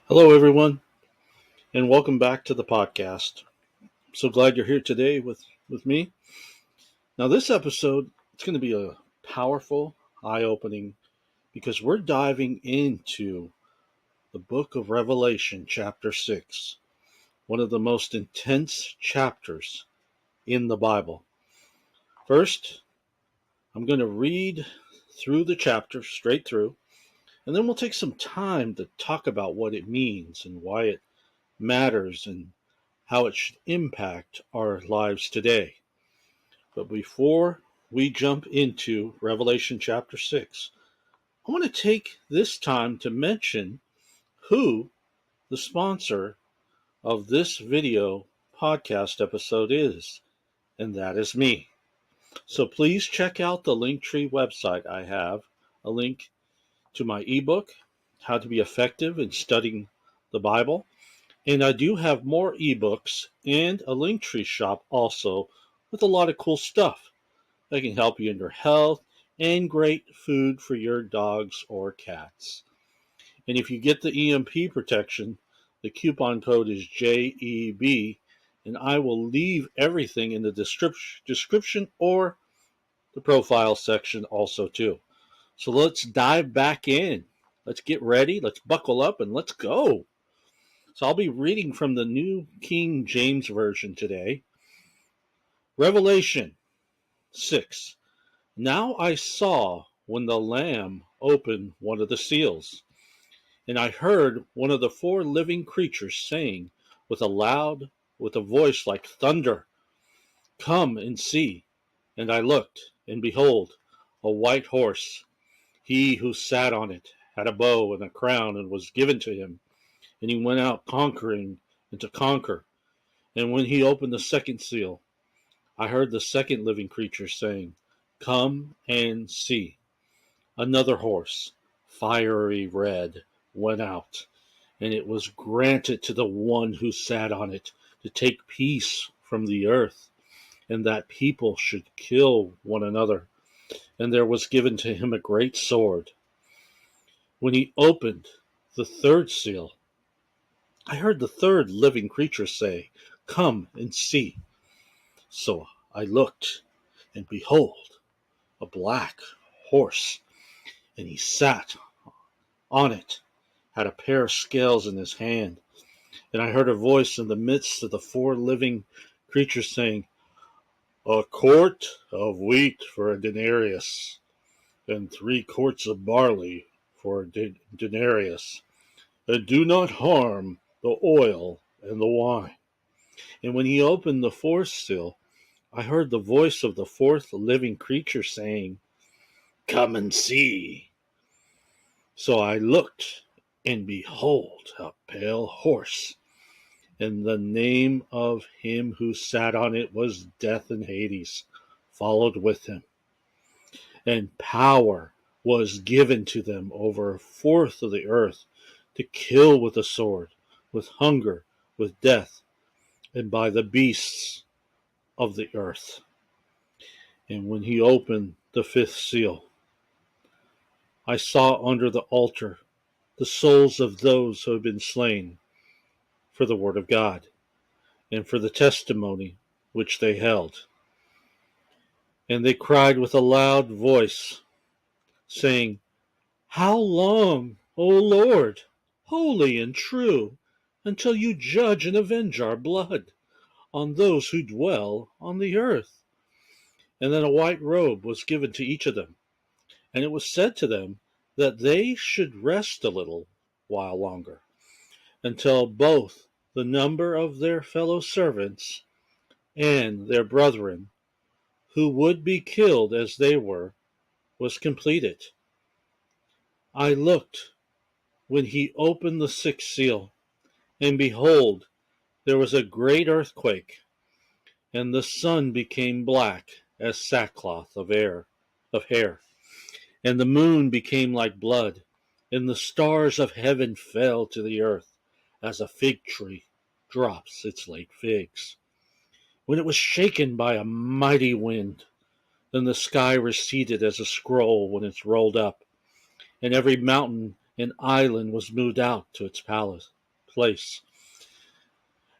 Hello, everyone, and welcome back to the podcast. I'm so glad you're here today with me. Now, this episode it's going to be a powerful, eye-opening because we're diving into the book of Revelation, chapter 6, one of the most intense chapters in the Bible. First, I'm going to read through the chapter straight through, and then we'll take some time to talk about what it means and why it matters and how it should impact our lives today. But before we jump into Revelation chapter 6, I want to take this time to mention who the sponsor of this video podcast episode is, and that is me. So please check out the Linktree website. I have a link to my ebook, How to Be Effective in Studying the Bible. And I do have more ebooks and a Linktree shop also with a lot of cool stuff that can help you in your health and great food for your dogs or cats. And if you get the EMP protection, the coupon code is JEB, and I will leave everything in the description or the profile section also too. So let's dive back in. Let's get ready, let's buckle up, and let's go. So I'll be reading from the New King James Version today. Revelation 6. Now I saw when the Lamb opened one of the seals, and I heard one of the four living creatures saying with a voice like thunder, Come and see. And I looked, and behold, a white horse. He who sat on it had a bow and a crown, and was given to him. And he went out conquering and to conquer. And when he opened the second seal, I heard the second living creature saying, Come and see. Another horse, fiery red, went out, and it was granted to the one who sat on it to take peace from the earth, and that people should kill one another. And there was given to him a great sword. When he opened the third seal, I heard the third living creature say, Come and see. So I looked, and behold, a black horse, and he sat on it, had a pair of scales in his hand. And I heard a voice in the midst of the four living creatures saying, A quart of wheat for a denarius, and 3 quarts of barley for a denarius, and do not harm the oil and the wine. And when he opened the fourth seal, I heard the voice of the fourth living creature saying, Come and see. So I looked, and behold, a pale horse, and the name of him who sat on it was Death, and Hades followed with him. And power was given to them over a fourth of the earth to kill with the sword, with hunger, with death, and by the beasts of the earth. And when he opened the fifth seal, I saw under the altar the souls of those who had been slain for the word of God and for the testimony which they held. And they cried with a loud voice, saying, How long, O Lord, holy and true, until you judge and avenge our blood on those who dwell on the earth? And then a white robe was given to each of them, and it was said to them that they should rest a little while longer, until both the number of their fellow servants and their brethren, who would be killed as they were, was completed. I looked when he opened the sixth seal, and behold, there was a great earthquake, and the sun became black as sackcloth of hair, and the moon became like blood, and the stars of heaven fell to the earth, as a fig tree drops its late figs, when it was shaken by a mighty wind. Then the sky receded as a scroll when it's rolled up, and every mountain and island was moved out to its place.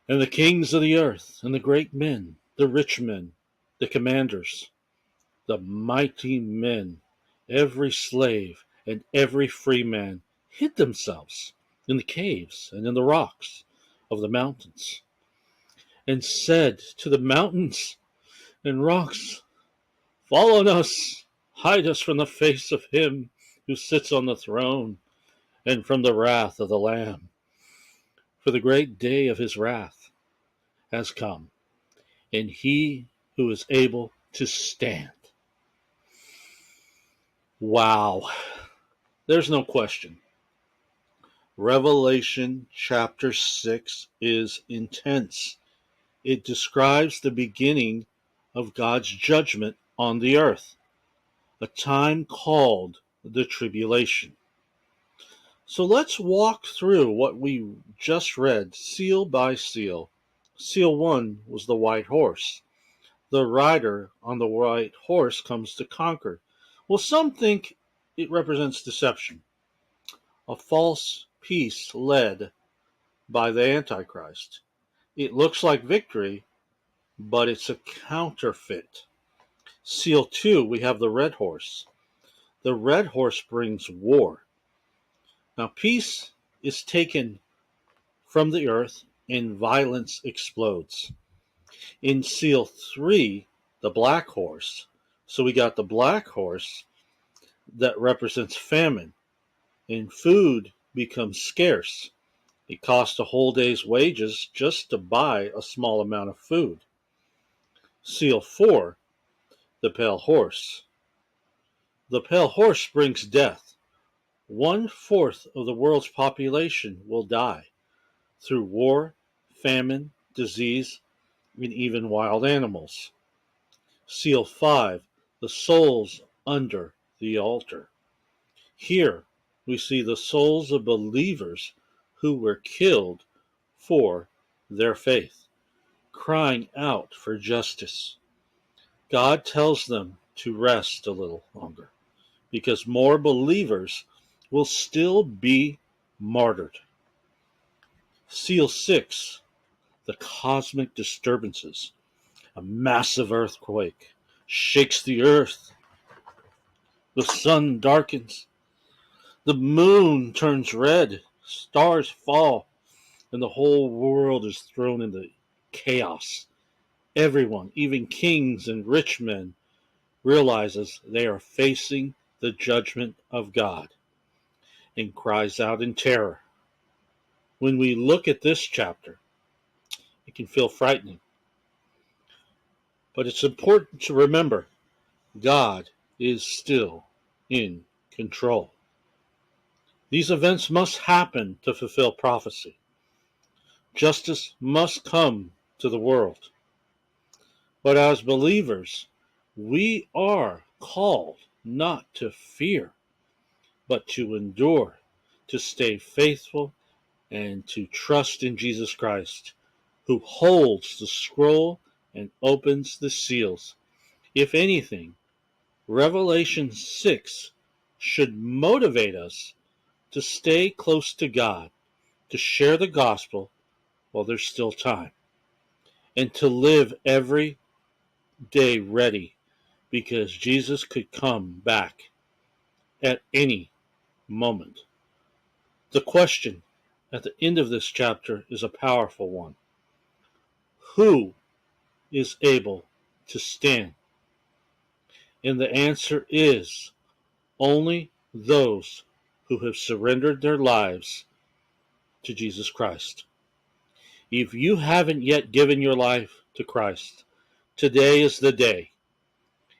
And the kings of the earth, and the great men, the rich men, the commanders, the mighty men, every slave and every free man hid themselves in the caves and in the rocks of the mountains, and said to the mountains and rocks, "Fall on us, hide us from the face of him who sits on the throne, and from the wrath of the Lamb. For the great day of his wrath has come, and he who is able to stand." Wow, there's no question. Revelation chapter 6 is intense. It describes the beginning of God's judgment on the earth, a time called the Tribulation. So let's walk through what we just read, seal by seal. Seal 1 was the white horse. The rider on the white horse comes to conquer. Well, some think it represents deception, a false peace led by the Antichrist. It looks like victory, but it's a counterfeit. Seal 2, we have the red horse. The red horse brings war. Now, peace is taken from the earth and violence explodes. In seal 3, the black horse, so we got the black horse that represents famine, and food becomes scarce. It costs a whole day's wages just to buy a small amount of food. Seal 4, the pale horse. The pale horse brings death. 1/4 of the world's population will die through war, famine, disease, and even wild animals. Seal 5, the souls under the altar. Here we see the souls of believers who were killed for their faith, crying out for justice. God tells them to rest a little longer, because more believers will still be martyred. Seal 6, the cosmic disturbances. A massive earthquake shakes the earth. The sun darkens. The moon turns red. Stars fall. And the whole world is thrown into chaos. Everyone, even kings and rich men, realizes they are facing the judgment of God and cries out in terror. When we look at this chapter, it can feel frightening. But it's important to remember God is still in control. These events must happen to fulfill prophecy. Justice must come to the world. But as believers, we are called not to fear, but to endure, to stay faithful, and to trust in Jesus Christ, who holds the scroll and opens the seals. If anything, Revelation 6 should motivate us to stay close to God, to share the gospel while there's still time, and to live every day ready, because Jesus could come back at any moment. The question at the end of this chapter is a powerful one. Who is able to stand? And the answer is only those who have surrendered their lives to Jesus Christ. If you haven't yet given your life to Christ, today is the day.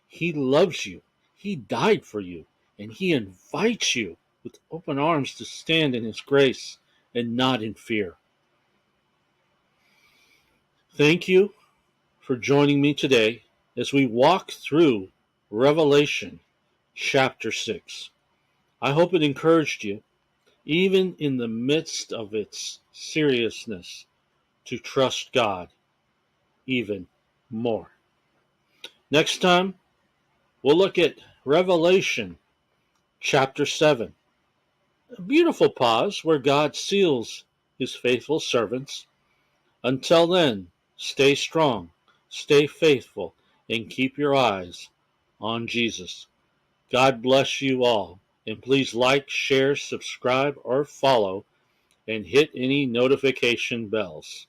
He loves you. He died for you. And he invites you with open arms to stand in his grace and not in fear. Thank you for joining me today as we walk through Revelation chapter 6. I hope it encouraged you, even in the midst of its seriousness, to trust God even more. Next time, we'll look at Revelation chapter 7. A beautiful pause where God seals his faithful servants. Until then, stay strong, stay faithful, and keep your eyes on Jesus. God bless you all. And please like, share, subscribe, or follow, and hit any notification bells.